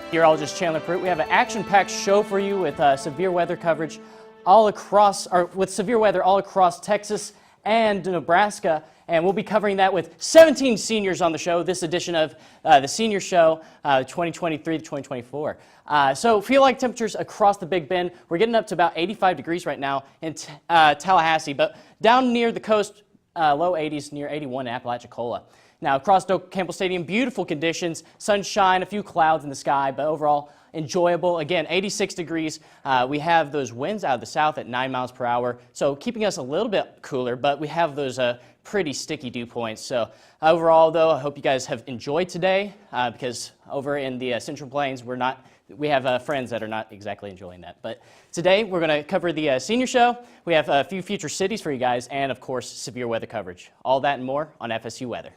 Meteorologist Chandler Pruitt. We have an action-packed show for you with severe weather coverage with severe weather all across Texas and Nebraska. And we'll be covering that with 17 seniors on the show, this edition of the Senior Show 2023 to 2024. So feel-like temperatures across the Big Bend. We're getting up to about 85 degrees right now in Tallahassee, but down near the coast, low 80s, near 81 in Apalachicola. Now, across Campbell Stadium, beautiful conditions, sunshine, a few clouds in the sky, but overall enjoyable. Again, 86 degrees. We have those winds out of the south at 9 miles per hour, so keeping us a little bit cooler, but we have those pretty sticky dew points. So overall, though, I hope you guys have enjoyed today because over in the Central Plains, we have friends that are not exactly enjoying that. But today, we're going to cover the Senior Show. We have a few future cities for you guys, and of course, severe weather coverage. All that and more on FSU Weather.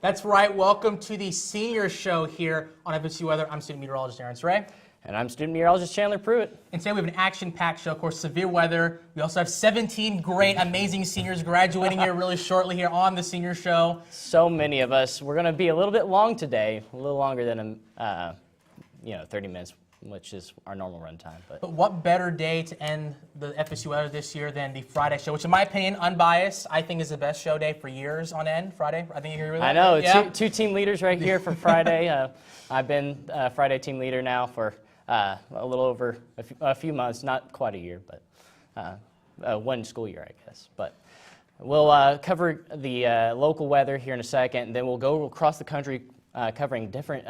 That's right. Welcome to the Senior Show here on FSU Weather. I'm student meteorologist Aaron Ray. And I'm student meteorologist Chandler Pruitt. And today we have an action-packed show, of course, severe weather. We also have 17 great, amazing seniors graduating here really shortly here on the Senior Show. So many of us. We're going to be a little bit long today, a little longer than 30 minutes, which is our normal run time. But what better day to end the FSU Weather this year than the Friday show, which in my opinion, unbiased, I think is the best show day for years on end, Friday. I think you agree with that? I know, yeah. two team leaders right here for Friday. I've been Friday team leader now for a little over a few months, not quite a year, but one school year, I guess. But we'll cover the local weather here in a second, and then we'll go across the country covering different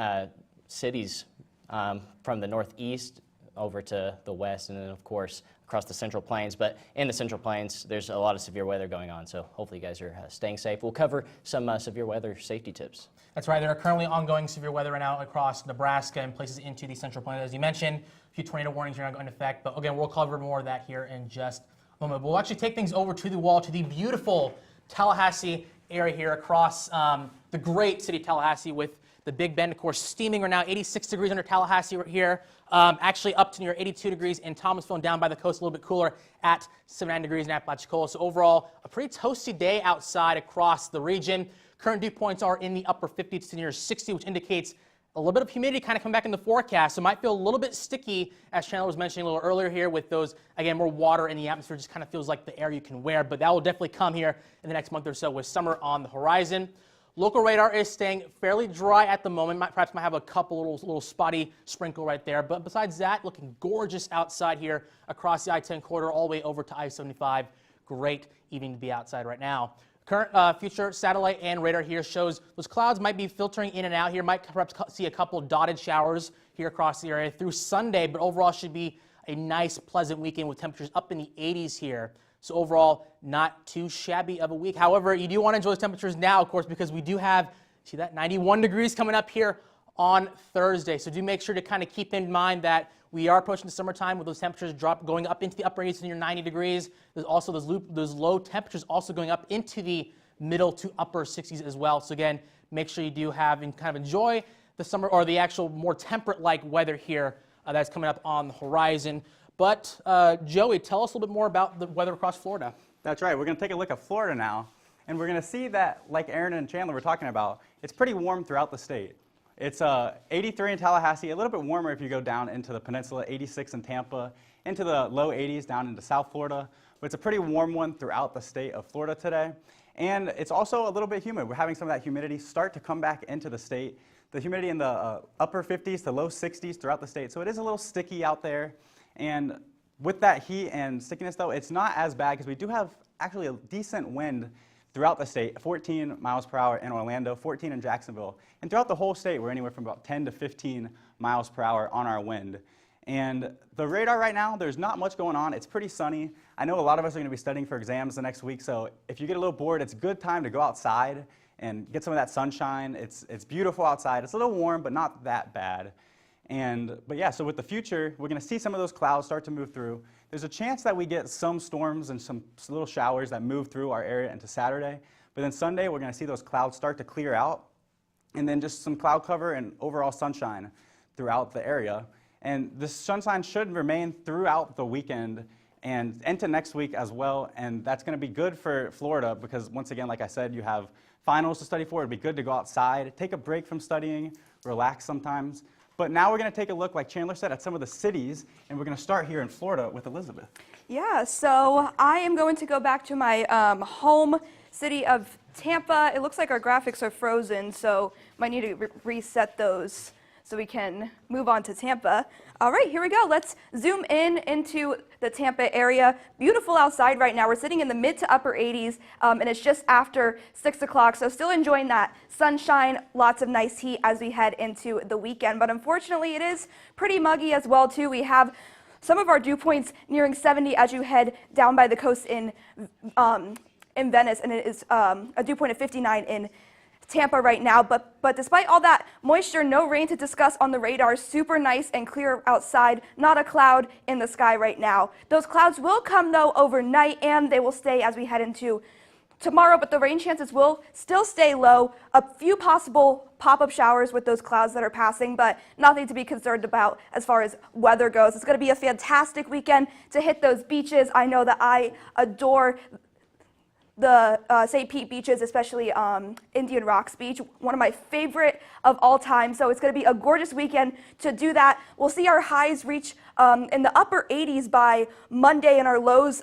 cities from the northeast over to the west, and then of course across the Central Plains. But in the Central Plains, there's a lot of severe weather going on, so hopefully you guys are staying safe. We'll cover some severe weather safety tips. That's right. There are currently ongoing severe weather right now across Nebraska and places into the Central Plains. As you mentioned, a few tornado warnings are not going into effect, but again, we'll cover more of that here in just a moment. We'll actually take things over to the wall, to the beautiful Tallahassee area here across the great city of Tallahassee with the Big Bend, of course, steaming right now, 86 degrees under Tallahassee right here, actually up to near 82 degrees in Thomasville and down by the coast, a little bit cooler at 79 degrees in Apalachicola. So overall, a pretty toasty day outside across the region. Current dew points are in the upper 50s to near 60, which indicates a little bit of humidity kind of coming back in the forecast. So it might feel a little bit sticky, as Chandler was mentioning a little earlier here, with those, again, more water in the atmosphere. Just kind of feels like the air you can wear. But that will definitely come here in the next month or so with summer on the horizon. Local radar is staying fairly dry at the moment. Perhaps might have a couple little spotty sprinkle right there. But besides that, looking gorgeous outside here across the I-10 corridor all the way over to I-75. Great evening to be outside right now. Current future satellite and radar here shows those clouds might be filtering in and out here. Might perhaps see a couple dotted showers here across the area through Sunday. But overall should be a nice, pleasant weekend with temperatures up in the 80s here. So overall, not too shabby of a week. However, you do want to enjoy the temperatures now, of course, because we do have, see that, 91 degrees coming up here on Thursday. So do make sure to kind of keep in mind that we are approaching the summertime with those temperatures going up into the upper 80s to near 90 degrees. There's also those low temperatures also going up into the middle to upper 60s as well. So again, make sure you do have and kind of enjoy the summer or the actual more temperate-like weather here that's coming up on the horizon. But Joey, tell us a little bit more about the weather across Florida. That's right. We're going to take a look at Florida now, and we're going to see that, like Aaron and Chandler were talking about, it's pretty warm throughout the state. It's 83 in Tallahassee, a little bit warmer if you go down into the peninsula, 86 in Tampa, into the low 80s down into South Florida. But it's a pretty warm one throughout the state of Florida today. And it's also a little bit humid. We're having some of that humidity start to come back into the state. The humidity in the upper 50s to low 60s throughout the state. So it is a little sticky out there. And with that heat and stickiness, though, it's not as bad because we do have actually a decent wind throughout the state, 14 miles per hour in Orlando, 14 in Jacksonville. And throughout the whole state, we're anywhere from about 10 to 15 miles per hour on our wind. And the radar right now, there's not much going on. It's pretty sunny. I know a lot of us are going to be studying for exams the next week, so if you get a little bored, it's a good time to go outside and get some of that sunshine. It's beautiful outside. It's a little warm, but not that bad. But yeah, so with the future, we're going to see some of those clouds start to move through. There's a chance that we get some storms and some little showers that move through our area into Saturday. But then Sunday, we're going to see those clouds start to clear out, and then just some cloud cover and overall sunshine throughout the area. And the sunshine should remain throughout the weekend and into next week as well. And that's going to be good for Florida because, once again, like I said, you have finals to study for. It'd be good to go outside, take a break from studying, relax sometimes. But now we're going to take a look, like Chandler said, at some of the cities, and we're going to start here in Florida with Elizabeth. Yeah, so I am going to go back to my home city of Tampa. It looks like our graphics are frozen, so might need to reset those so we can move on to Tampa. All right, here we go. Let's zoom in into the Tampa area. Beautiful outside right now. We're sitting in the mid to upper 80s, and it's just after 6 o'clock, so still enjoying that sunshine, lots of nice heat as we head into the weekend. But unfortunately, it is pretty muggy as well, too. We have some of our dew points nearing 70 as you head down by the coast in Venice, and it is a dew point of 59 in Tampa right now, but despite all that moisture, no rain to discuss on the radar. Super nice and clear outside, not a cloud in the sky right now. Those clouds will come though overnight, and they will stay as we head into tomorrow, but the rain chances will still stay low. A few possible pop-up showers with those clouds that are passing, but nothing to be concerned about as far as weather goes. It's going to be a fantastic weekend to hit those beaches. I know that I adore the St. Pete beaches, especially Indian Rocks Beach, one of my favorite of all time. So it's going to be a gorgeous weekend to do that. We'll see our highs reach in the upper 80s by Monday, and our lows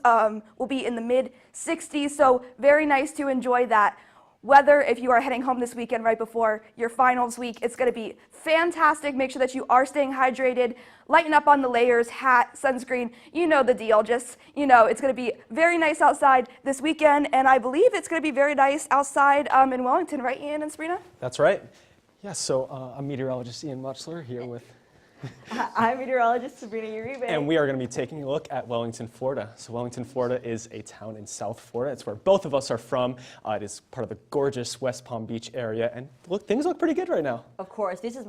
will be in the mid 60s. So very nice to enjoy that weather if you are heading home this weekend right before your finals week. It's going to be fantastic. Make sure that you are staying hydrated, lighten up on the layers, hat, sunscreen, you know the deal. Just, you know, it's going to be very nice outside this weekend, and I believe it's going to be very nice outside in Wellington, right, Ian and Sabrina? That's right. Yeah, so I'm meteorologist Ian Muchler here with I'm meteorologist Sabrina Uribe. and we are going to be taking a look at Wellington, Florida. So Wellington, Florida is a town in South Florida. It's where both of us are from. It is part of the gorgeous West Palm Beach area, and look, things look pretty good right now. Of course, these are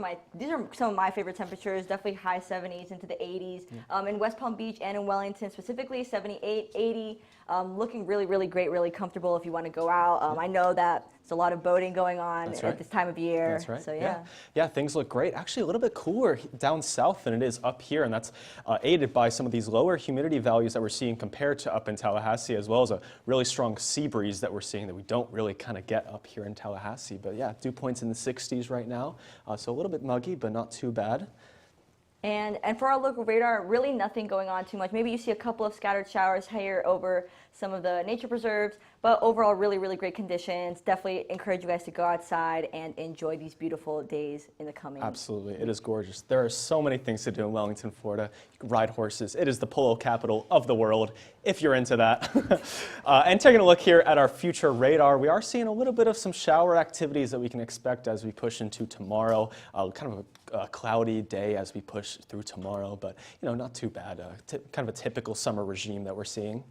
some of my favorite temperatures, definitely high 70s into the 80s. In West Palm Beach and in Wellington specifically, 78, 80, looking really, really great, really comfortable if you want to go out. I know that there's a lot of boating going on at this time of year. That's right. So yeah. Yeah, things look great. Actually, a little bit cooler down south than it is up here, and that's aided by some of these lower humidity values that we're seeing compared to up in Tallahassee, as well as a really strong sea breeze that we're seeing that we don't really kind of get up here in Tallahassee. But yeah, dew points in the 60s right now, so a little bit muggy, but not too bad. And for our local radar, really nothing going on too much. Maybe you see a couple of scattered showers here over some of the nature preserves, but overall really, really great conditions. Definitely encourage you guys to go outside and enjoy these beautiful days in the coming. Absolutely, it is gorgeous. There are so many things to do in Wellington, Florida. You can ride horses. It is the polo capital of the world, if you're into that. And taking a look here at our future radar, we are seeing a little bit of some shower activities that we can expect as we push into tomorrow. Kind of a cloudy day as we push through tomorrow, but you know, not too bad. Kind of a typical summer regime that we're seeing.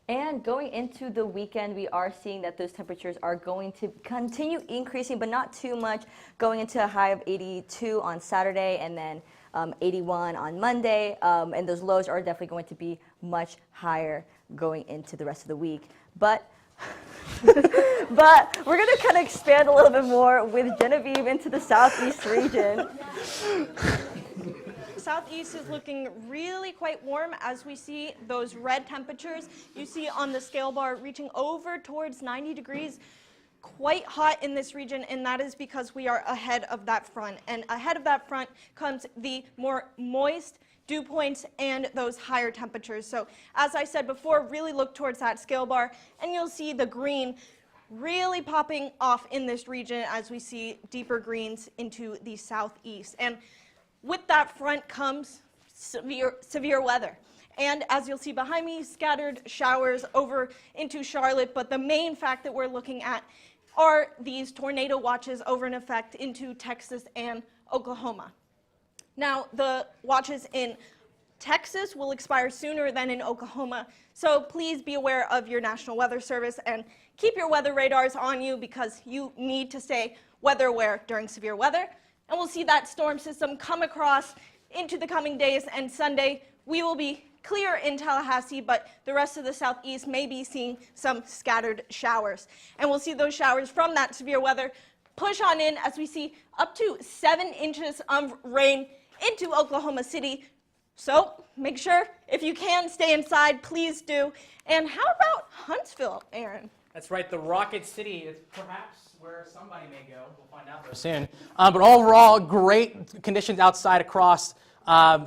And going into the weekend, we are seeing that those temperatures are going to continue increasing, but not too much, going into a high of 82 on Saturday and then 81 on Monday. And those lows are definitely going to be much higher going into the rest of the week. But but we're going to kind of expand a little bit more with Genevieve into the southeast region. Southeast is looking really quite warm as we see those red temperatures. You see on the scale bar reaching over towards 90 degrees. Quite hot in this region, and that is because we are ahead of that front. And ahead of that front comes the more moist dew points and those higher temperatures. So as I said before, really look towards that scale bar, and you'll see the green really popping off in this region as we see deeper greens into the southeast. And with that front comes severe weather. And as you'll see behind me, scattered showers over into Charlotte, but the main fact that we're looking at are these tornado watches over in effect into Texas and Oklahoma. Now, the watches in Texas will expire sooner than in Oklahoma, so please be aware of your National Weather Service and keep your weather radars on you because you need to stay weather aware during severe weather. And we'll see that storm system come across into the coming days, and Sunday we will be clear in Tallahassee, but the rest of the southeast may be seeing some scattered showers. And we'll see those showers from that severe weather push on in as we see up to 7 inches of rain into Oklahoma City. So make sure, if you can, stay inside, please do. And how about Huntsville, Aaron? That's right, the Rocket City is perhaps where somebody may go. We'll find out soon. But overall, great conditions outside across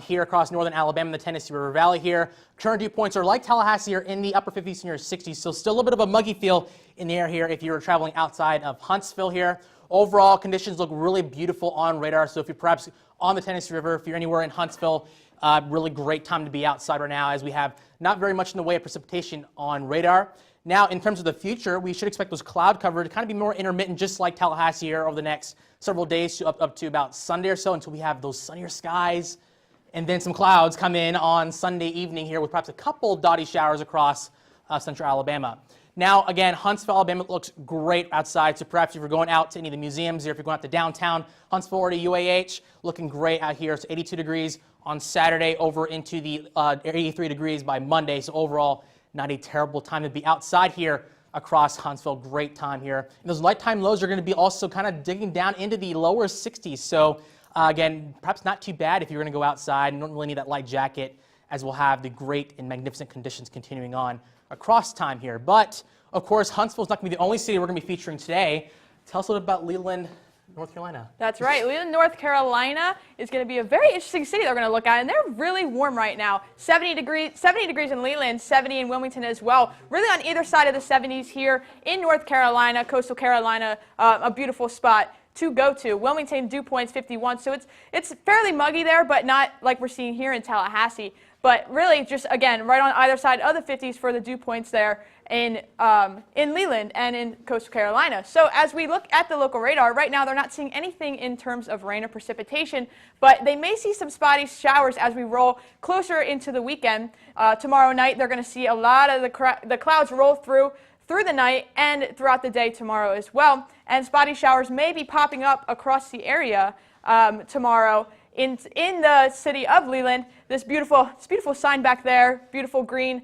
here across northern Alabama, the Tennessee River Valley here. Current dew points are like Tallahassee, are in the upper 50s and near 60s, so still a little bit of a muggy feel in the air here if you're traveling outside of Huntsville here. Overall, conditions look really beautiful on radar, so if you're perhaps on the Tennessee River, if you're anywhere in Huntsville, really great time to be outside right now as we have not very much in the way of precipitation on radar. Now, in terms of the future, we should expect those cloud cover to kind of be more intermittent, just like Tallahassee here over the next several days to up to about Sunday or so until we have those sunnier skies. And then some clouds come in on Sunday evening here with perhaps a couple dotty showers across central Alabama. Now, again, Huntsville, Alabama looks great outside, so perhaps if you're going out to any of the museums or if you're going out to downtown Huntsville or to UAH, looking great out here. It's 82 degrees on Saturday over into the 83 degrees by Monday. So overall, not a terrible time to be outside here across Huntsville. Great time here. And those nighttime lows are going to be also kind of digging down into the lower 60s. So again, perhaps not too bad if you're going to go outside and don't really need that light jacket, as we'll have the great and magnificent conditions continuing on across time here. But of course, Huntsville is not going to be the only city we're going to be featuring today. Tell us a little about Leland, North Carolina. That's right. Leland, North Carolina is going to be a very interesting city they're going to look at, and they're really warm right now. 70 degrees in Leland, 70 in Wilmington as well. Really on either side of the 70s here in North Carolina, coastal Carolina, a beautiful spot to go to. Wilmington, dew points 51, so it's fairly muggy there, but not like we're seeing here in Tallahassee. But really, just again, right on either side of the 50s for the dew points there in Leland and in coastal Carolina. So as we look at the local radar, right now they're not seeing anything in terms of rain or precipitation, but they may see some spotty showers as we roll closer into the weekend. Tomorrow night, they're going to see a lot of the clouds roll through the night and throughout the day tomorrow as well. And spotty showers may be popping up across the area tomorrow in the city of Leland. This beautiful sign back there, beautiful green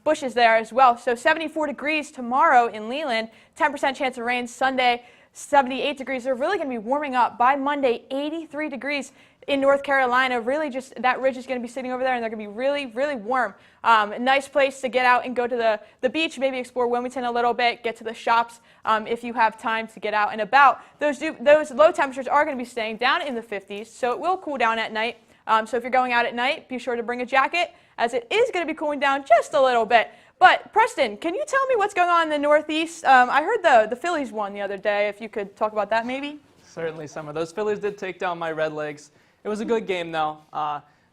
bushes there as well. So 74 degrees tomorrow in Leland, 10% chance of rain. Sunday, 78 degrees. They're really going to be warming up. By Monday, 83 degrees in North Carolina. Really just that ridge is going to be sitting over there, and they're going to be really, really warm. A nice place to get out and go to the beach, maybe explore Wilmington a little bit, get to the shops if you have time to get out and about. Those low temperatures are going to be staying down in the 50s, so it will cool down at night. So if you're going out at night, be sure to bring a jacket, as it is going to be cooling down just a little bit. But Preston, can you tell me what's going on in the Northeast? I heard the Phillies won the other day. If you could talk about that, maybe. Certainly, Summer. Those Phillies did take down my Red Legs. It was a good game, though.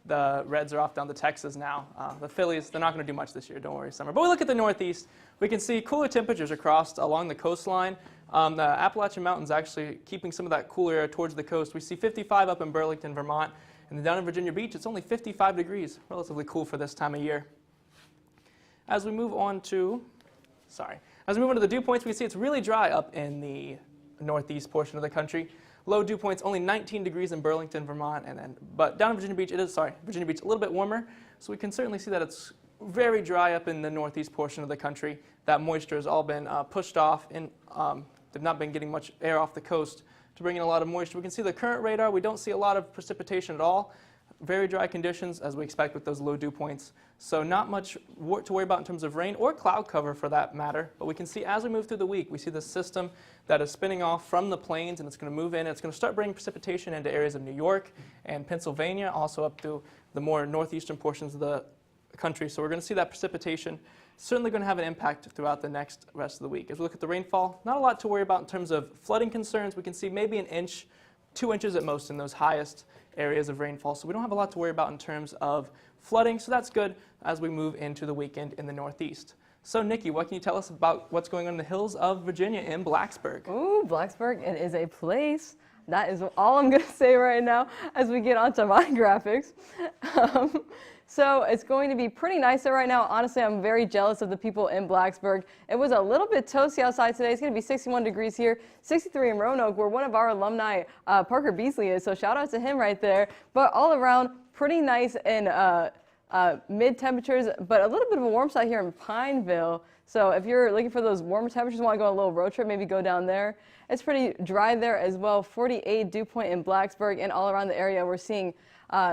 The Reds are off down to Texas now. The Phillies, they're not going to do much this year. Don't worry, Summer. But we look at the Northeast. We can see cooler temperatures across along the coastline. The Appalachian Mountains actually keeping some of that cooler air towards the coast. We see 55 up in Burlington, Vermont. And then down in Virginia Beach, it's only 55 degrees. Relatively cool for this time of year. As we move on to the dew points, we see it's really dry up in the northeast portion of the country. Low dew points, only 19 degrees in Burlington, Vermont, but down in Virginia Beach, Virginia Beach a little bit warmer, so we can certainly see that it's very dry up in the northeast portion of the country. That moisture has all been pushed off, and they've not been getting much air off the coast to bring in a lot of moisture. We can see the current radar, we don't see a lot of precipitation at all. Very dry conditions, as we expect with those low dew points. So not much to worry about in terms of rain or cloud cover for that matter. But we can see as we move through the week, we see this system that is spinning off from the plains, and it's going to move in. And it's going to start bringing precipitation into areas of New York and Pennsylvania, also up through the more northeastern portions of the country. So we're going to see that precipitation certainly going to have an impact throughout the rest of the week. As we look at the rainfall, not a lot to worry about in terms of flooding concerns. We can see maybe an inch, 2 inches at most in those highest areas of rainfall. So we don't have a lot to worry about in terms of flooding. So that's good as we move into the weekend in the Northeast. So Nikki, what can you tell us about what's going on in the hills of Virginia in Blacksburg? Ooh, Blacksburg, it is a place. That is all I'm going to say right now as we get onto my graphics. So it's going to be pretty nice there right now. Honestly, I'm very jealous of the people in Blacksburg. It was a little bit toasty outside today. It's going to be 61 degrees here, 63 in Roanoke, where one of our alumni, Parker Beasley, is. So shout out to him right there. But all around, pretty nice and mid temperatures, but a little bit of a warm side here in Pineville. So if you're looking for those warmer temperatures, want to go on a little road trip, maybe go down there. It's pretty dry there as well. 48 dew point in Blacksburg, and all around the area we're seeing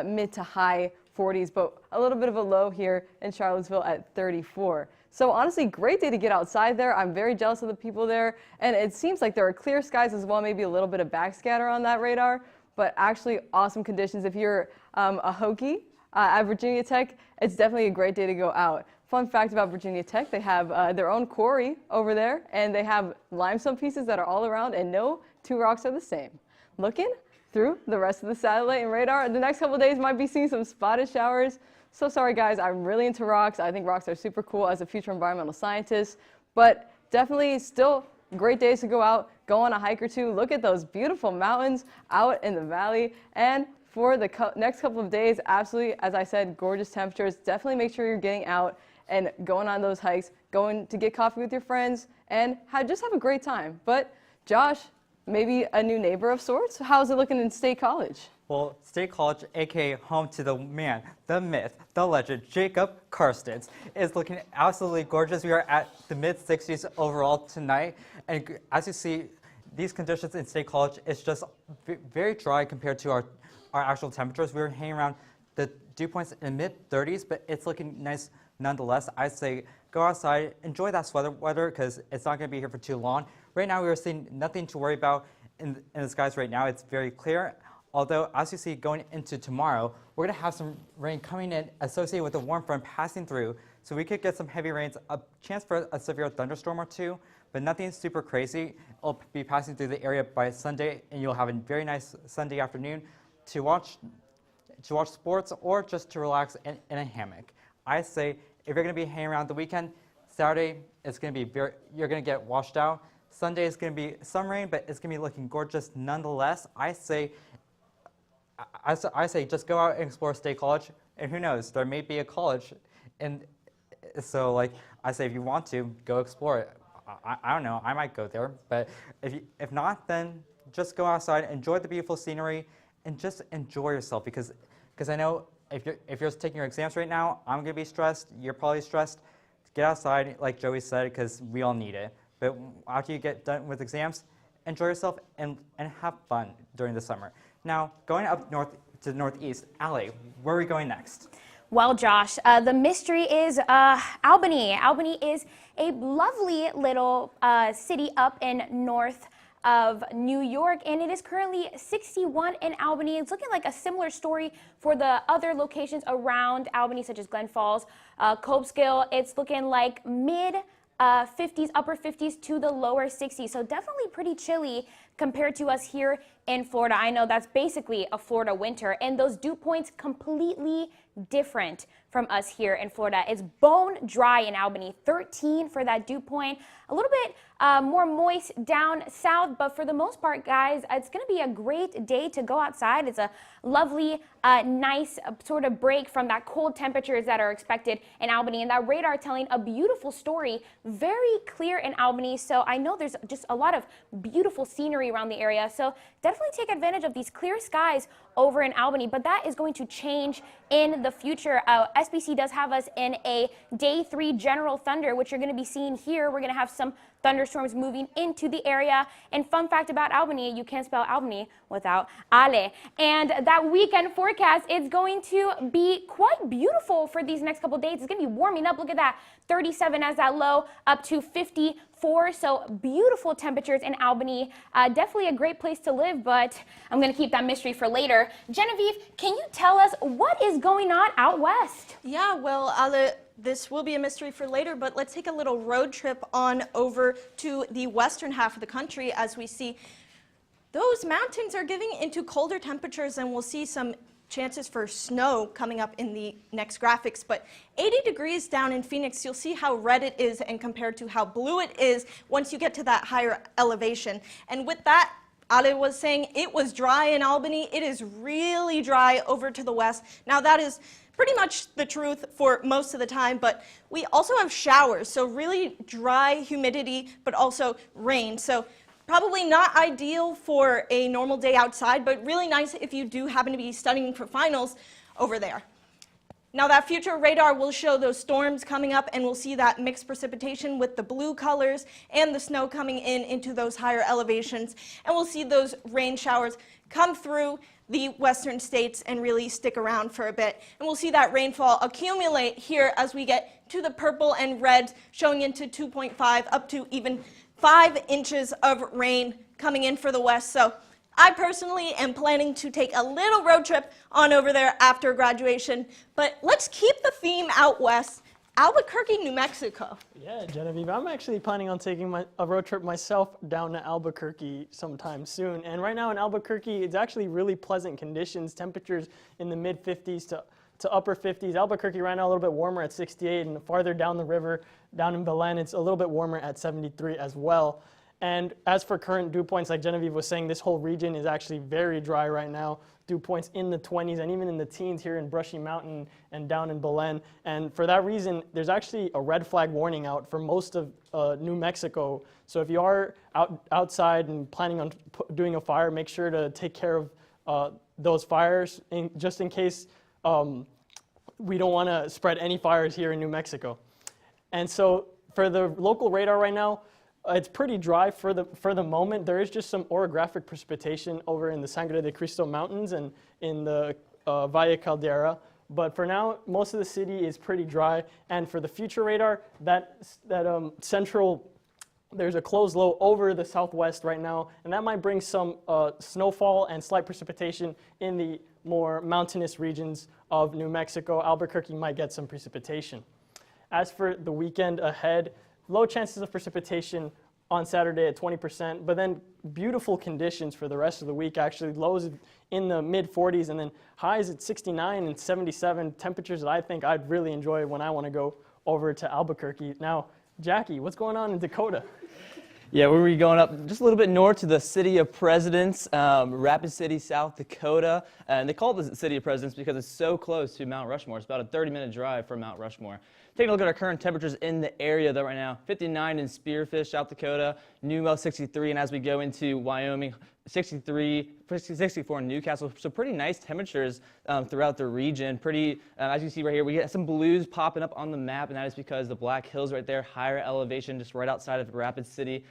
mid to high 40s, but a little bit of a low here in Charlottesville at 34. So honestly, great day to get outside there. I'm very jealous of the people there, and it seems like there are clear skies as well, maybe a little bit of backscatter on that radar, but actually awesome conditions. If you're a Hokie at Virginia Tech, it's definitely a great day to go out. Fun fact about Virginia Tech, they have their own quarry over there, and they have limestone pieces that are all around, and no two rocks are the same. Looking through the rest of the satellite and radar, the next couple of days might be seeing some spotted showers. So sorry guys, I'm really into rocks. I think rocks are super cool as a future environmental scientist, but definitely still great days to go out, go on a hike or two, look at those beautiful mountains out in the valley. And for the next couple of days, absolutely, as I said, gorgeous temperatures. Definitely make sure you're getting out and going on those hikes, going to get coffee with your friends, and just have a great time. But Josh, maybe a new neighbor of sorts? How's it looking in State College? Well, State College, aka home to the man, the myth, the legend, Jacob Karstens, is looking absolutely gorgeous. We are at the mid-60s overall tonight, and as you see, these conditions in State College is just very dry compared to our actual temperatures. We're hanging around the dew points in the mid-30s, but it's looking nice nonetheless. I say go outside, enjoy that sweater weather because it's not going to be here for too long. Right now, we are seeing nothing to worry about in the skies right now. It's very clear. Although, as you see, going into tomorrow, we're going to have some rain coming in associated with a warm front passing through. So we could get some heavy rains, a chance for a severe thunderstorm or two, but nothing super crazy. It'll be passing through the area by Sunday, and you'll have a very nice Sunday afternoon to watch sports or just to relax in a hammock. I say if you're going to be hanging around the weekend, Saturday it's going to be you're going to get washed out. Sunday is going to be some rain, but it's going to be looking gorgeous nonetheless. I say just go out and explore State College, and who knows, there may be a college, and so I say if you want to, go explore it. I don't know, I might go there, but if not, then just go outside, enjoy the beautiful scenery, and just enjoy yourself because I know if you're taking your exams right now, I'm going to be stressed, you're probably stressed. Get outside, like Joey said, because we all need it. But after you get done with exams, enjoy yourself and have fun during the summer. Now, going up north to the northeast, Allie, where are we going next? Well, Josh, the mystery is Albany. Albany is a lovely little city up in north of New York, and it is currently 61 in Albany. It's looking like a similar story for the other locations around Albany, such as Glen Falls, Cobskill. It's looking like mid 50s, upper 50s to the lower 60s. So definitely pretty chilly compared to us here in Florida. I know that's basically a Florida winter, and those dew points completely different from us here in Florida. It's bone dry in Albany, 13 for that dew point. A little bit more moist down south, but for the most part, guys, it's going to be a great day to go outside. It's a lovely, nice sort of break from that cold temperatures that are expected in Albany, and that radar telling a beautiful story, very clear in Albany. So I know there's just a lot of beautiful scenery around the area. So definitely take advantage of these clear skies over in Albany, but that is going to change in the future. SBC does have us in a day 3 general thunder, which you're going to be seeing here. We're going to have some thunderstorms moving into the area. And fun fact about Albany, you can't spell Albany without Ale. And that weekend forecast is going to be quite beautiful for these next couple days. It's going to be warming up. Look at that, 37 as that low, up to 54. So beautiful temperatures in Albany. Definitely a great place to live, but I'm going to keep that mystery for later. Genevieve, can you tell us what is going on out west? Yeah, well, Ale, this will be a mystery for later, but let's take a little road trip on over to the western half of the country as we see those mountains are giving into colder temperatures, and we'll see some chances for snow coming up in the next graphics. But 80 degrees down in Phoenix, you'll see how red it is and compared to how blue it is once you get to that higher elevation. And with that, Ale was saying it was dry in Albany. It is really dry over to the west. Now that is pretty much the truth for most of the time, but we also have showers, so really dry humidity, but also rain. So probably not ideal for a normal day outside, but really nice if you do happen to be studying for finals over there. Now that future radar will show those storms coming up, and we'll see that mixed precipitation with the blue colors and the snow coming in into those higher elevations. And we'll see those rain showers come through the western states and really stick around for a bit. And we'll see that rainfall accumulate here as we get to the purple and red, showing into 2.5 up to even 5 inches of rain coming in for the west. So I personally am planning to take a little road trip on over there after graduation, but let's keep the theme out west. Albuquerque, New Mexico. Yeah, Genevieve, I'm actually planning on taking a road trip myself down to Albuquerque sometime soon. And right now in Albuquerque, it's actually really pleasant conditions, temperatures in the mid 50s to upper 50s. Albuquerque right now a little bit warmer at 68, and farther down the river, down in Belen, it's a little bit warmer at 73 as well. And as for current dew points, like Genevieve was saying, this whole region is actually very dry right now. Dew points in the 20s and even in the teens here in Brushy Mountain and down in Belen. And for that reason, there's actually a red flag warning out for most of New Mexico. So if you are outside and planning on doing a fire, make sure to take care of those fires just in case we don't want to spread any fires here in New Mexico. And so for the local radar right now, it's pretty dry for the moment. There is just some orographic precipitation over in the Sangre de Cristo Mountains and in the Valle Caldera. But for now, most of the city is pretty dry. And for the future radar, there's a closed low over the southwest right now, and that might bring some snowfall and slight precipitation in the more mountainous regions of New Mexico. Albuquerque might get some precipitation. As for the weekend ahead, low chances of precipitation on Saturday at 20%, but then beautiful conditions for the rest of the week, actually lows in the mid 40s and then highs at 69 and 77, temperatures that I think I'd really enjoy when I want to go over to Albuquerque. Now, Jackie, what's going on in Dakota? Yeah, we're going up just a little bit north to the City of Presidents, Rapid City, South Dakota. And they call it the City of Presidents because it's so close to Mount Rushmore. It's about a 30-minute drive from Mount Rushmore. Taking a look at our current temperatures in the area though right now, 59 in Spearfish, South Dakota, Newell 63, and as we go into Wyoming, 64 in Newcastle. So pretty nice temperatures throughout the region. Pretty, as you see right here, we get some blues popping up on the map, and that is because the Black Hills right there, higher elevation, just right outside of Rapid City.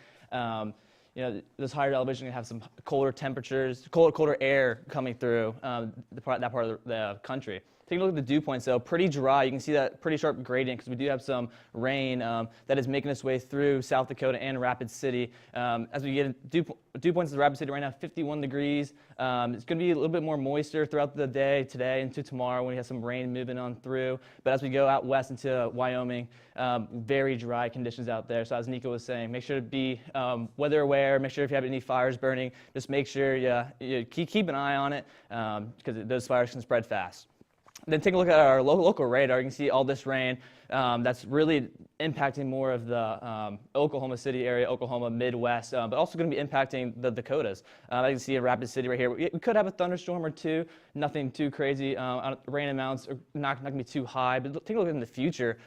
This higher elevation can have some colder temperatures, colder air coming through that part of the country. Taking a look at the dew points, though, pretty dry. You can see that pretty sharp gradient because we do have some rain that is making its way through South Dakota and Rapid City. As we get dew points in Rapid City right now, 51 degrees. It's going to be a little bit more moister throughout the day, today into tomorrow when we have some rain moving on through. But as we go out west into Wyoming, very dry conditions out there. So as Nico was saying, make sure to be weather aware. Make sure if you have any fires burning, just make sure you keep an eye on it because those fires can spread fast. Then take a look at our local radar. You can see all this rain that's really impacting more of the Oklahoma City area, Oklahoma, Midwest, but also going to be impacting the Dakotas. As you can see in Rapid City right here, we could have a thunderstorm or two, nothing too crazy. Rain amounts are not going to be too high, but take a look in the future.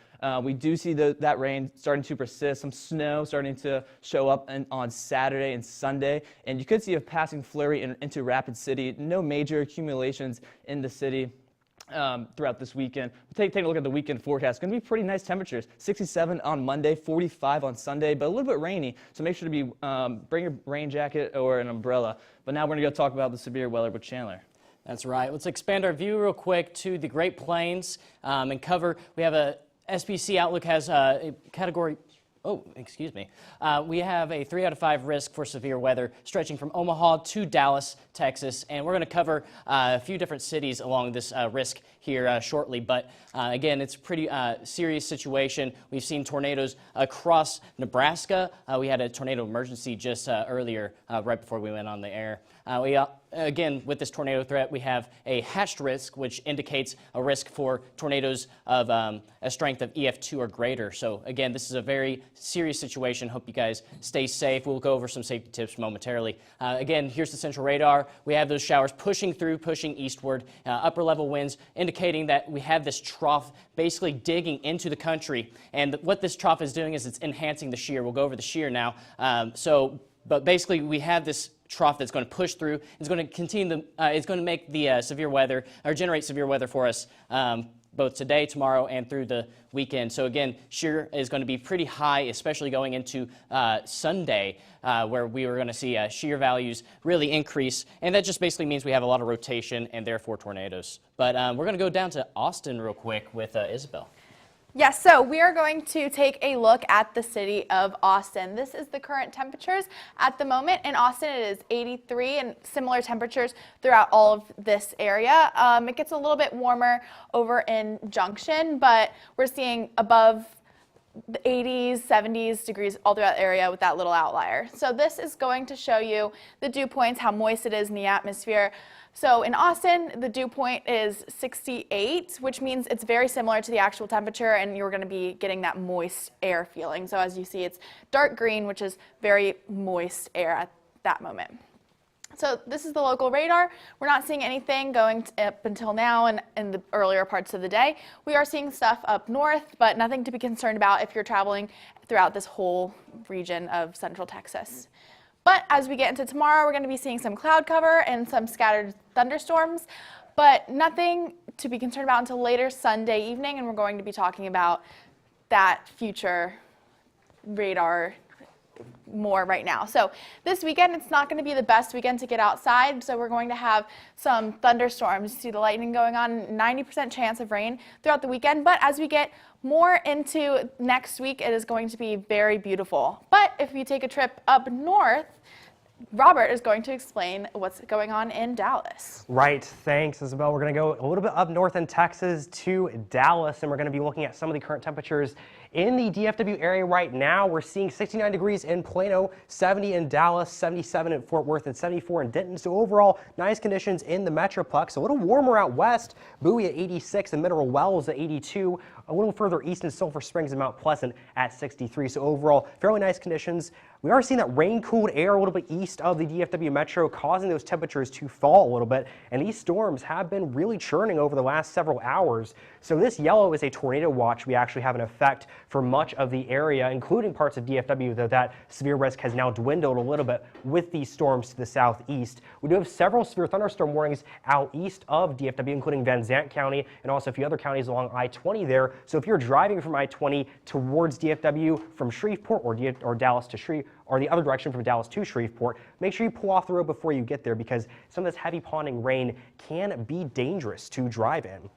We do see that rain starting to persist, some snow starting to show up on Saturday and Sunday, and you could see a passing flurry into Rapid City. No major accumulations in the city throughout this weekend. Take a look at the weekend forecast. It's going to be pretty nice temperatures. 67 on Monday, 45 on Sunday, but a little bit rainy. So make sure to bring your rain jacket or an umbrella. But now we're going to go talk about the severe weather with Chandler. That's right. Let's expand our view real quick to the Great Plains and cover. We have a SPC Outlook has a category. We have a 3 out of 5 risk for severe weather stretching from Omaha to Dallas, Texas, and we're going to cover a few different cities along this risk here shortly. But again, it's a pretty serious situation. We've seen tornadoes across Nebraska. We had a tornado emergency just earlier, right before we went on the air. Again, with this tornado threat, we have a hatched risk, which indicates a risk for tornadoes of a strength of EF2 or greater. So again, this is a very serious situation. Hope you guys stay safe. We'll go over some safety tips momentarily. Again, here's the central radar. We have those showers pushing eastward, upper level winds indicating that we have this trough basically digging into the country. And what this trough is doing is it's enhancing the shear. We'll go over the shear now. But basically, we have this trough that's going to push through. It's going to continue it's going to make the severe weather or generate severe weather for us both today, tomorrow, and through the weekend. So again, shear is going to be pretty high, especially going into Sunday, where we were going to see shear values really increase. And that just basically means we have a lot of rotation and therefore tornadoes. But we're going to go down to Austin real quick with Isabel. Yes, so we are going to take a look at the city of Austin. This is the current temperatures at the moment. In Austin, it is 83 and similar temperatures throughout all of this area. It gets a little bit warmer over in Junction, but we're seeing above the 80s, 70s degrees all throughout the area with that little outlier. So this is going to show you the dew points, how moist it is in the atmosphere. So in Austin, the dew point is 68, which means it's very similar to the actual temperature, and you're going to be getting that moist air feeling. So as you see, it's dark green, which is very moist air at that moment. So this is the local radar. We're not seeing anything going up until now and in the earlier parts of the day. We are seeing stuff up north, but nothing to be concerned about if you're traveling throughout this whole region of central Texas. But as we get into tomorrow, we're going to be seeing some cloud cover and some scattered thunderstorms, but nothing to be concerned about until later Sunday evening, and we're going to be talking about that future radar more right now. So this weekend, it's not going to be the best weekend to get outside, so we're going to have some thunderstorms. You see the lightning going on, 90% chance of rain throughout the weekend, but as we get more into next week, it is going to be very beautiful. But if you take a trip up north, Robert is going to explain what's going on in Dallas. Right, thanks, Isabel. We're going to go a little bit up north in Texas to Dallas, and we're going to be looking at some of the current temperatures in the DFW area right now. We're seeing 69 degrees in Plano, 70 in Dallas, 77 in Fort Worth, and 74 in Denton. So overall, nice conditions in the Metroplex. A little warmer out west, Bowie at 86 and Mineral Wells at 82. A little further east in Sulphur Springs and Mount Pleasant at 63. So overall, fairly nice conditions. We are seeing that rain-cooled air a little bit east of the DFW metro, causing those temperatures to fall a little bit. And these storms have been really churning over the last several hours. So this yellow is a tornado watch. We actually have an effect for much of the area, including parts of DFW, though that severe risk has now dwindled a little bit with these storms to the southeast. We do have several severe thunderstorm warnings out east of DFW, including Van Zandt County and also a few other counties along I-20 there. So if you're driving from I-20 towards DFW from Shreveport or Dallas to Shreveport, or the other direction from Dallas to Shreveport, make sure you pull off the road before you get there, because some of this heavy ponding rain can be dangerous to drive in.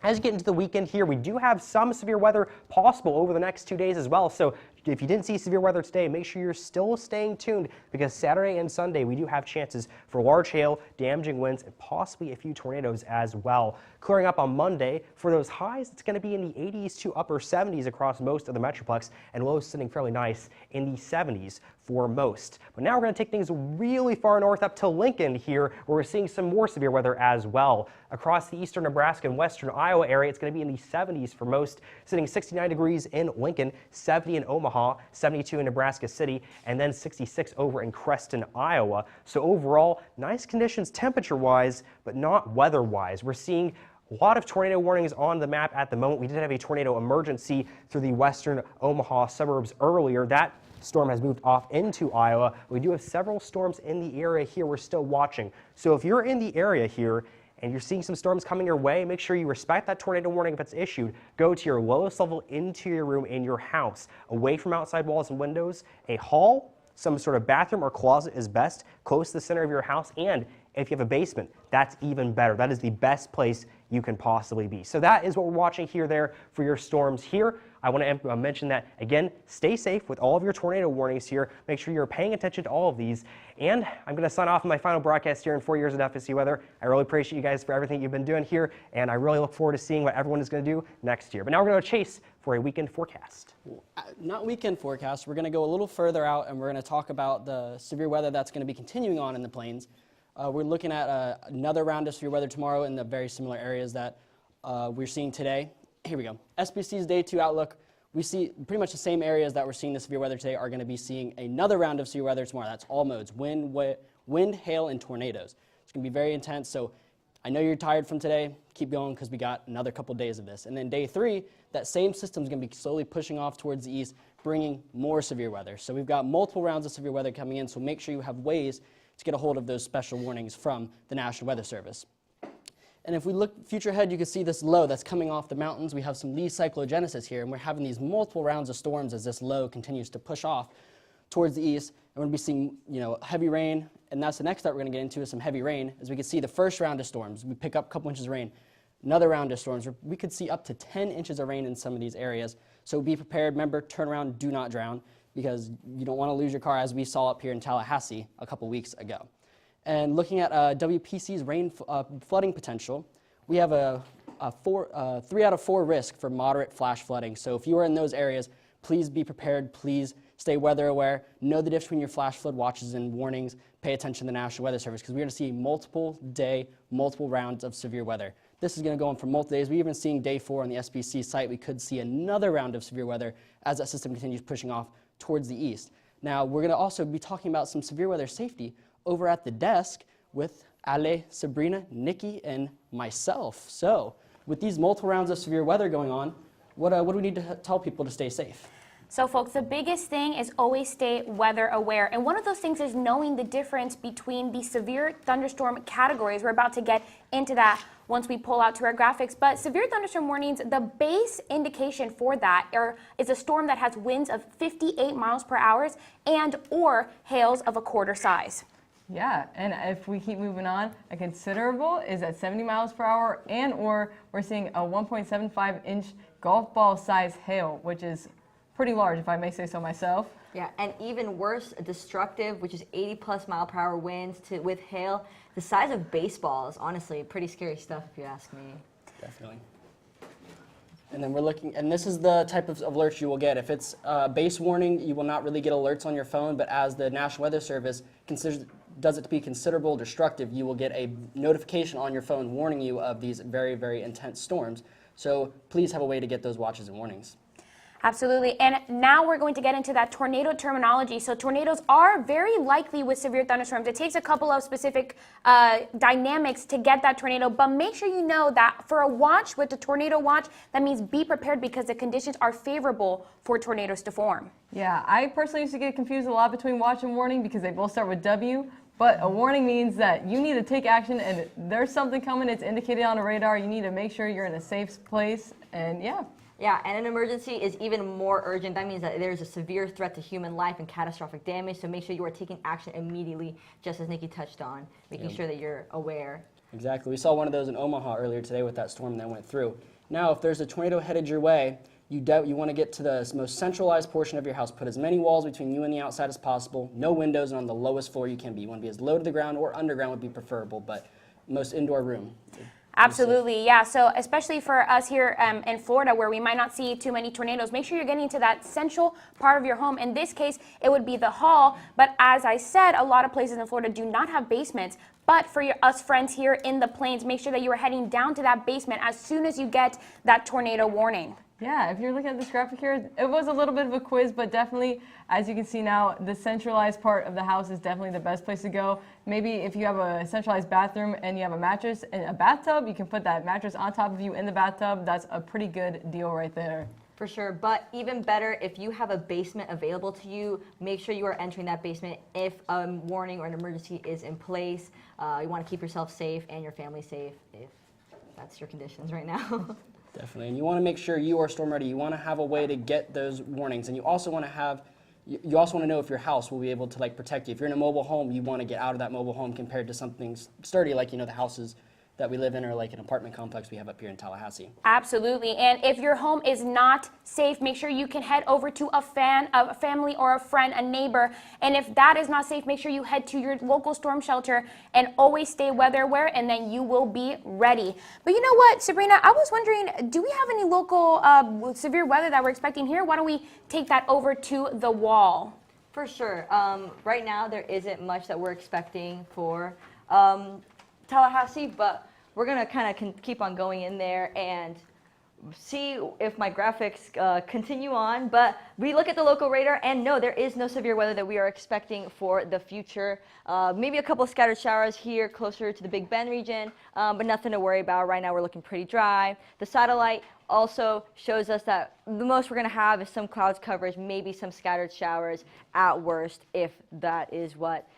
As you get into the weekend here, we do have some severe weather possible over the next 2 days as well. So if you didn't see severe weather today, make sure you're still staying tuned, because Saturday and Sunday we do have chances for large hail, damaging winds, and possibly a few tornadoes as well. Clearing up on Monday, for those highs, it's going to be in the 80s to upper 70s across most of the Metroplex, and lows sitting fairly nice in the 70s for most. But now we're going to take things really far north up to Lincoln here, where we're seeing some more severe weather as well. Across the eastern Nebraska and western Iowa area, it's going to be in the 70s for most, sitting 69 degrees in Lincoln, 70 in Omaha, 72 in Nebraska City, and then 66 over in Creston, Iowa. So overall, nice conditions temperature-wise, but not weather-wise. We're seeing a lot of tornado warnings on the map at the moment. We did have a tornado emergency through the western Omaha suburbs earlier. That storm has moved off into Iowa. We do have several storms in the area here we're still watching. So if you're in the area here and you're seeing some storms coming your way, make sure you respect that tornado warning if it's issued. Go to your lowest level interior room in your house, away from outside walls and windows. A hall, some sort of bathroom or closet is best, close to the center of your house, and if you have a basement, that's even better. That is the best place you can possibly be. So that is what we're watching here there for your storms here. I want to mention that, again, stay safe with all of your tornado warnings here. Make sure you're paying attention to all of these. And I'm going to sign off on my final broadcast here in 4 years at FSU Weather. I really appreciate you guys for everything you've been doing here, and I really look forward to seeing what everyone is going to do next year. But now we're going to chase for a weekend forecast. Not weekend forecast. We're going to go a little further out, and we're going to talk about the severe weather that's going to be continuing on in the plains. We're looking at another round of severe weather tomorrow in the very similar areas that we're seeing today. Here we go. SPC's Day 2 outlook. We see pretty much the same areas that we're seeing the severe weather today are going to be seeing another round of severe weather tomorrow. That's all modes, wind, hail, and tornadoes. It's going to be very intense, so I know you're tired from today. Keep going, because we got another couple days of this. And then day 3, that same system is going to be slowly pushing off towards the east, bringing more severe weather. So we've got multiple rounds of severe weather coming in, so make sure you have ways to get a hold of those special warnings from the National Weather Service. And if we look future ahead, you can see this low that's coming off the mountains. We have some lee cyclogenesis here, and we're having these multiple rounds of storms as this low continues to push off towards the east. And we're going to be seeing, heavy rain, and that's the next step we're going to get into is some heavy rain. As we can see, the first round of storms, we pick up a couple inches of rain. Another round of storms, we could see up to 10 inches of rain in some of these areas. So be prepared. Remember, turn around, do not drown, because you don't want to lose your car, as we saw up here in Tallahassee a couple weeks ago. And looking at WPC's rain flooding potential, we have a 3 out of 4 risk for moderate flash flooding. So if you are in those areas, please be prepared. Please stay weather aware. Know the difference between your flash flood watches and warnings. Pay attention to the National Weather Service, because we're going to see multiple rounds of severe weather. This is going to go on for multiple days. We're even seeing day 4 on the SPC site. We could see another round of severe weather as that system continues pushing off towards the east. Now, we're going to also be talking about some severe weather safety over at the desk with Ale, Sabrina, Nikki, and myself. So, with these multiple rounds of severe weather going on, what do we need to tell people to stay safe? So folks, the biggest thing is always stay weather aware. And one of those things is knowing the difference between the severe thunderstorm categories. We're about to get into that once we pull out to our graphics. But severe thunderstorm warnings, the base indication for that is a storm that has winds of 58 miles per hour and or hails of a quarter size. Yeah, and if we keep moving on, a considerable is at 70 miles per hour and or we're seeing a 1.75-inch golf ball size hail, which is pretty large, if I may say so myself. Yeah, and even worse, destructive, which is 80+ mile per hour winds with hail, the size of baseballs. Honestly, pretty scary stuff if you ask me. Definitely. And then we're looking, and this is the type of alerts you will get. If it's base warning, you will not really get alerts on your phone, but as the National Weather Service does it to be considerable destructive, you will get a notification on your phone warning you of these very, very intense storms. So please have a way to get those watches and warnings. Absolutely. And now we're going to get into that tornado terminology. So tornadoes are very likely with severe thunderstorms. It takes a couple of specific dynamics to get that tornado, but make sure you know that for a watch with the tornado watch, that means be prepared because the conditions are favorable for tornadoes to form. Yeah, I personally used to get confused a lot between watch and warning because they both start with W. But a warning means that you need to take action and there's something coming. It's indicated on the radar. You need to make sure you're in a safe place. And yeah. Yeah, and an emergency is even more urgent. That means that there's a severe threat to human life and catastrophic damage. So make sure you are taking action immediately, just as Nikki touched on, making sure that you're aware. Exactly. We saw one of those in Omaha earlier today with that storm that went through. Now, if there's a tornado headed your way, you want to get to the most centralized portion of your house. Put as many walls between you and the outside as possible. No windows, and on the lowest floor you can be. You want to be as low to the ground or underground would be preferable, but most indoor room. Absolutely, yeah. So especially for us here in Florida where we might not see too many tornadoes, make sure you're getting to that central part of your home. In this case, it would be the hall. But as I said, a lot of places in Florida do not have basements. But for us friends here in the plains, make sure that you are heading down to that basement as soon as you get that tornado warning. Yeah, if you're looking at this graphic here, it was a little bit of a quiz, but definitely, as you can see now, the centralized part of the house is definitely the best place to go. Maybe if you have a centralized bathroom and you have a mattress and a bathtub, you can put that mattress on top of you in the bathtub. That's a pretty good deal right there. For sure, but even better, if you have a basement available to you, make sure you are entering that basement if a warning or an emergency is in place. You want to keep yourself safe and your family safe if that's your conditions right now. Definitely, and you want to make sure you are storm ready. You want to have a way to get those warnings, and you also want to know if your house will be able to protect you. If you're in a mobile home, you want to get out of that mobile home compared to something sturdy like the houses that we live in or like an apartment complex we have up here in Tallahassee. Absolutely, and if your home is not safe, make sure you can head over to a family or a friend, a neighbor, and if that is not safe, make sure you head to your local storm shelter and always stay weather aware, and then you will be ready. But you know what, Sabrina, I was wondering, do we have any local severe weather that we're expecting here? Why don't we take that over to the wall? For sure. Right now, there isn't much that we're expecting for Tallahassee, but we're going to kind of keep on going in there and see if my graphics continue on. But we look at the local radar, and no, there is no severe weather that we are expecting for the future. Maybe a couple of scattered showers here closer to the Big Bend region, but nothing to worry about. Right now, we're looking pretty dry. The satellite also shows us that the most we're going to have is some clouds coverage, maybe some scattered showers at worst, if that is what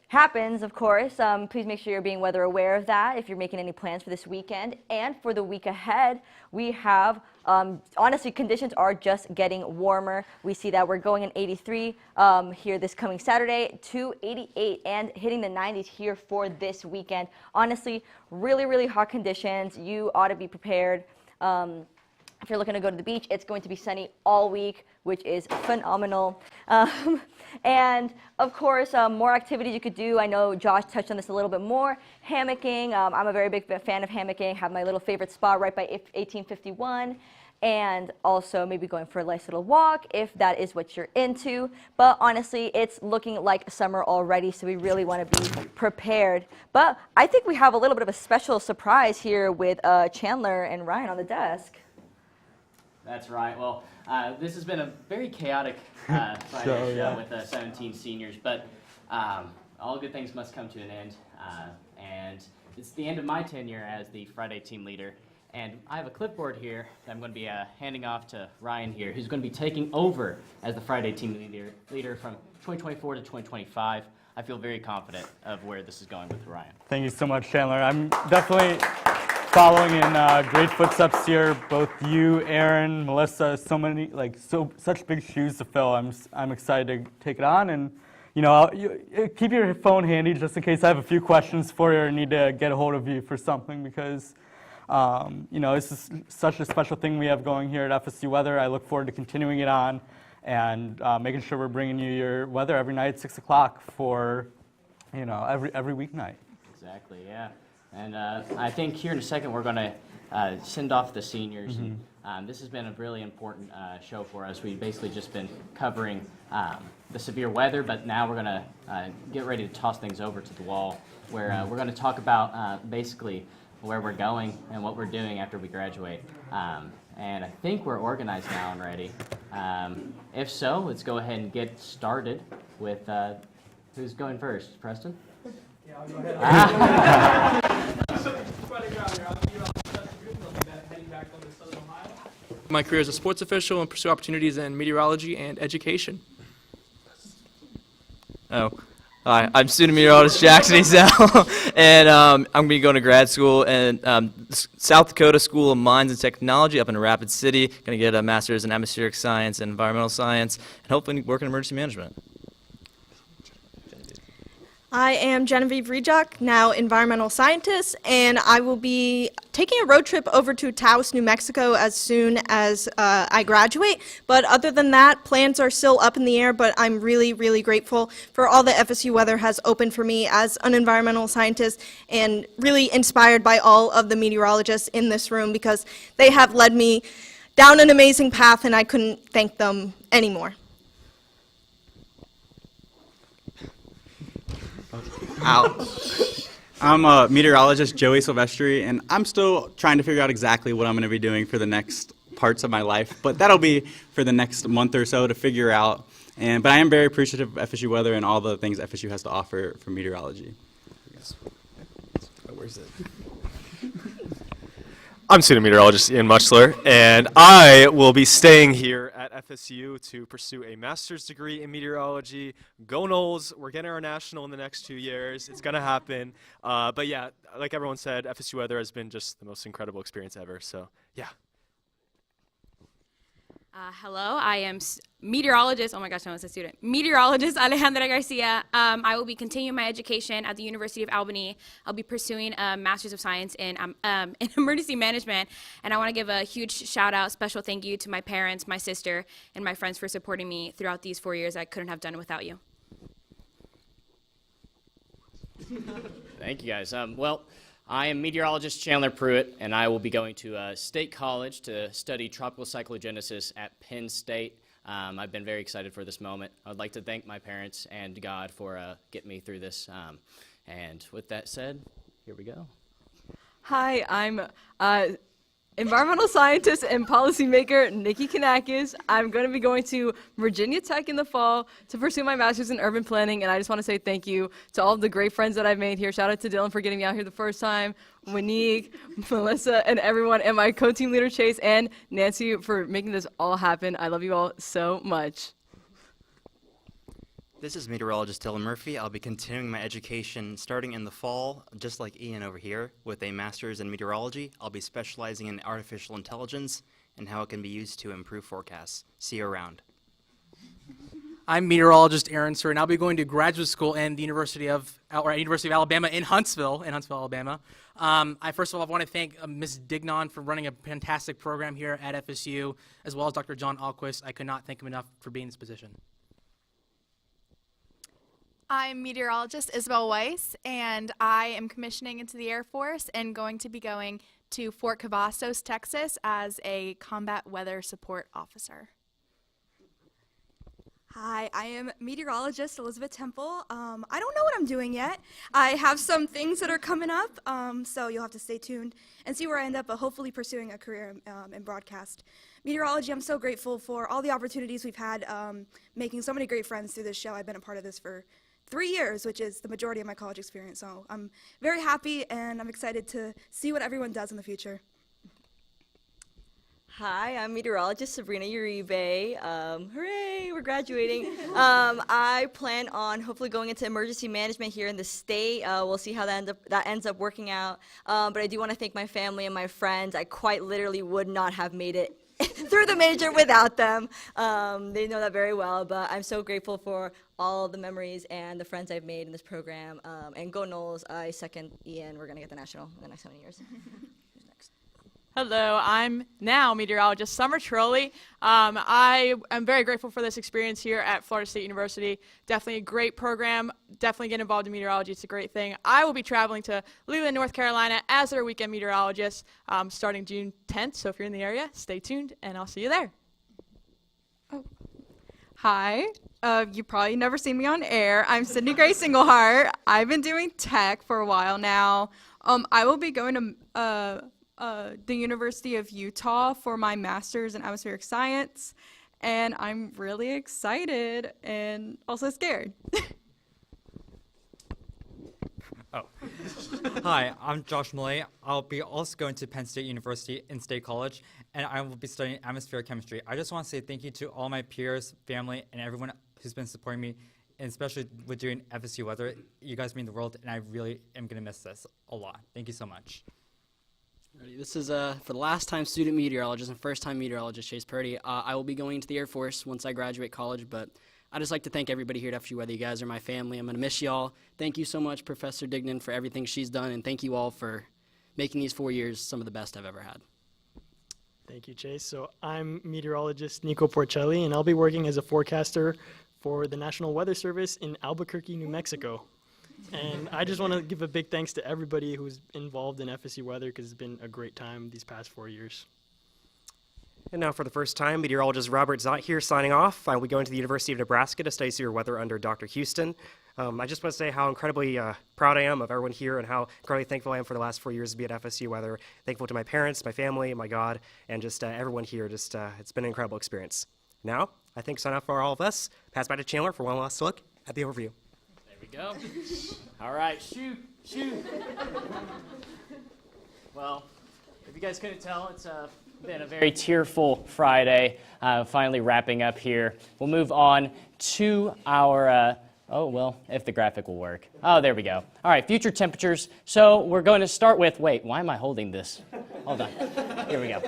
happens, of course, please make sure you're being weather aware of that if you're making any plans for this weekend. And for the week ahead, we have, honestly, conditions are just getting warmer. We see that we're going in 83 here this coming Saturday to 88 and hitting the 90s here for this weekend. Honestly, really, really hot conditions. You ought to be prepared. If you're looking to go to the beach, it's going to be sunny all week, which is phenomenal. And of course, more activities you could do. I know Josh touched on this a little bit more. Hammocking. I'm a very big fan of hammocking. Have my little favorite spot right by 1851. And also maybe going for a nice little walk if that is what you're into. But honestly, it's looking like summer already, so we really want to be prepared. But I think we have a little bit of a special surprise here with Chandler and Ryan on the desk. That's right. Well, this has been a very chaotic Friday show with 17 seniors, but all good things must come to an end. And it's the end of my tenure as the Friday team leader. And I have a clipboard here that I'm going to be handing off to Ryan here, who's going to be taking over as the Friday team leader from 2024 to 2025. I feel very confident of where this is going with Ryan. Thank you so much, Chandler. I'm definitely following in great footsteps here. Both you, Aaron, Melissa, such big shoes to fill. I'm excited to take it on, and keep your phone handy just in case I have a few questions for you or need to get a hold of you for something, because this is such a special thing we have going here at FSU Weather. I look forward to continuing it on and making sure we're bringing you your weather every night at 6 o'clock for every weeknight. Exactly. Yeah. And I think here in a second we're going to send off the seniors. Mm-hmm. And, this has been a really important show for us. We've basically just been covering the severe weather, but now we're going to get ready to toss things over to the wall, where we're going to talk about basically where we're going and what we're doing after we graduate. And I think we're organized now and ready. If so, let's go ahead and get started with who's going first? Preston? Yeah, I'll go ahead. My career as a sports official and pursue opportunities in meteorology and education. Oh, hi, I'm student meteorologist Jackson Ezel, and I'm going to be going to grad school in South Dakota School of Mines and Technology up in Rapid City. Going to get a master's in atmospheric science and environmental science, and hopefully work in emergency management. I am Genevieve Rejock, now environmental scientist, and I will be taking a road trip over to Taos, New Mexico as soon as I graduate. But other than that, plans are still up in the air, but I'm really, really grateful for all that FSU Weather has opened for me as an environmental scientist, and really inspired by all of the meteorologists in this room, because they have led me down an amazing path, and I couldn't thank them anymore. I'm a meteorologist, Joey Silvestri, and I'm still trying to figure out exactly what I'm going to be doing for the next parts of my life, but that'll be for the next month or so to figure out. But I am very appreciative of FSU Weather and all the things FSU has to offer for meteorology. Where's it? I'm student meteorologist Ian Muchler, and I will be staying here at FSU to pursue a master's degree in meteorology. Go Noles! We're getting our national in the next 2 years. It's going to happen. But yeah, like everyone said, FSU Weather has been just the most incredible experience ever. So yeah. Hello, I am meteorologist. Oh my gosh, I was a student. Meteorologist Alejandra Garcia. I will be continuing my education at the University of Albany. I'll be pursuing a Master's of Science in Emergency Management. And I want to give a huge shout out, special thank you to my parents, my sister, and my friends for supporting me throughout these 4 years. I couldn't have done it without you. Thank you, guys. I am meteorologist Chandler Pruitt, and I will be going to State College to study tropical cyclogenesis at Penn State. I've been very excited for this moment. I'd like to thank my parents and God for getting me through this. And with that said, here we go. Hi, I'm environmental scientist and policymaker Nikki Kanakis. I'm going to be going to Virginia Tech in the fall to pursue my master's in urban planning, and I just want to say thank you to all of the great friends that I've made here. Shout out to Dylan for getting me out here the first time, Monique, Melissa, and everyone, and my co-team leader Chase and Nancy for making this all happen. I love you all so much. This is meteorologist Dylan Murphy. I'll be continuing my education starting in the fall, just like Ian over here, with a master's in meteorology. I'll be specializing in artificial intelligence and how it can be used to improve forecasts. See you around. I'm meteorologist Aaron Sir, and I'll be going to graduate school in the University of Alabama in Huntsville, Alabama. I first of all want to thank Ms. Dignon for running a fantastic program here at FSU, as well as Dr. John Alquist. I could not thank him enough for being in this position. I'm meteorologist Isabel Weiss, and I am commissioning into the Air Force and going to be going to Fort Cavazos, Texas as a combat weather support officer. Hi, I am meteorologist Elizabeth Temple. I don't know what I'm doing yet. I have some things that are coming up, so you'll have to stay tuned and see where I end up, but hopefully pursuing a career in broadcast meteorology. I'm so grateful for all the opportunities we've had, making so many great friends through this show. I've been a part of this for 3 years, which is the majority of my college experience, so I'm very happy and I'm excited to see what everyone does in the future. Hi, I'm meteorologist Sabrina Uribe. Hooray, we're graduating. I plan on hopefully going into emergency management here in the state. We'll see how that ends up working out. But I do want to thank my family and my friends. I quite literally would not have made it through the major without them. They know that very well, but I'm so grateful for all the memories and the friends I've made in this program. And go Knowles, I second Ian. We're going to get the national in the next 7 years. Hello, I'm now meteorologist Summer Trolley. I am very grateful for this experience here at Florida State University. Definitely a great program. Definitely get involved in meteorology. It's a great thing. I will be traveling to Leland, North Carolina as their weekend meteorologist starting June 10th. So if you're in the area, stay tuned and I'll see you there. Hi, you've probably never seen me on air. I'm Sydney Gray Singleheart. I've been doing tech for a while now. I will be going to the University of Utah for my master's in atmospheric science, and I'm really excited and also scared. Hi, I'm Josh Millay. I'll be also going to Penn State University in State College, and I will be studying atmospheric chemistry. I just want to say thank you to all my peers, family, and everyone who's been supporting me, and especially with doing FSU weather. You guys mean the world, and I really am going to miss this a lot. Thank you so much. This is for the last time student meteorologist and first time meteorologist Chase Purdy. I will be going to the Air Force once I graduate college, but I just like to thank everybody here at FSU Weather. You guys are my family. I'm going to miss y'all. Thank you so much, Professor Dignan, for everything she's done, and thank you all for making these 4 years some of the best I've ever had. Thank you, Chase. So I'm meteorologist Nico Porcelli, and I'll be working as a forecaster for the National Weather Service in Albuquerque, New Mexico. And I just want to give a big thanks to everybody who's involved in FSU Weather because it's been a great time these past 4 years. And now for the first time, meteorologist Robert Zott here signing off. I will be going to the University of Nebraska to study severe weather under Dr. Houston. I just want to say how incredibly proud I am of everyone here and how incredibly thankful I am for the last 4 years to be at FSU Weather. Thankful to my parents, my family, my God, and just everyone here. Just it's been an incredible experience. Now, I think sign off for all of us. Pass back to Chandler for one last look at the overview. There we go. All right, shoot. Well, if you guys couldn't tell, it's been a very tearful Friday, finally wrapping up here. We'll move on to our, if the graphic will work. Oh, there we go. All right, future temperatures. So we're going to start with, wait, why am I holding this? Hold on. Here we go.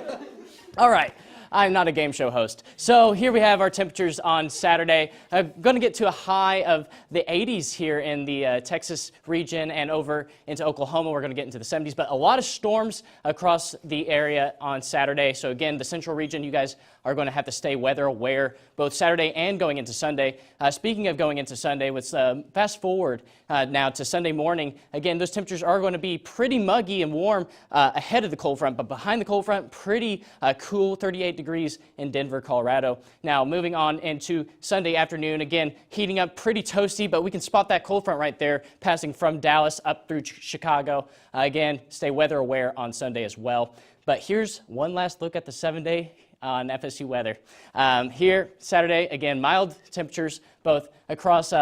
All right. I'm not a game show host. So here we have our temperatures on Saturday. Going to get to a high of the 80s here in the Texas region and over into Oklahoma. We're going to get into the 70s, but a lot of storms across the area on Saturday. So again, the central region, you guys are going to have to stay weather aware both Saturday and going into Sunday. Speaking of going into Sunday, let's fast forward now to Sunday morning. Again, those temperatures are going to be pretty muggy and warm ahead of the cold front, but behind the cold front, pretty cool, 38 degrees in Denver, Colorado. Now, moving on into Sunday afternoon, again, heating up pretty toasty, but we can spot that cold front right there, passing from Dallas up through Chicago. Again, stay weather aware on Sunday as well. But here's one last look at the 7-day on FSU weather. Here, Saturday, again, mild temperatures both across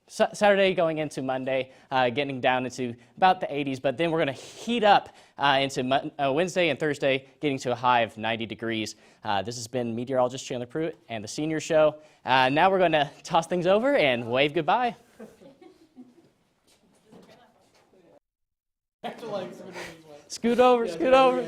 Saturday going into Monday, getting down into about the 80s, but then we're going to heat up into Wednesday and Thursday, getting to a high of 90 degrees. This has been meteorologist Chandler Pruitt and the Senior Show. Now we're going to toss things over and wave goodbye. Scoot over, scoot over.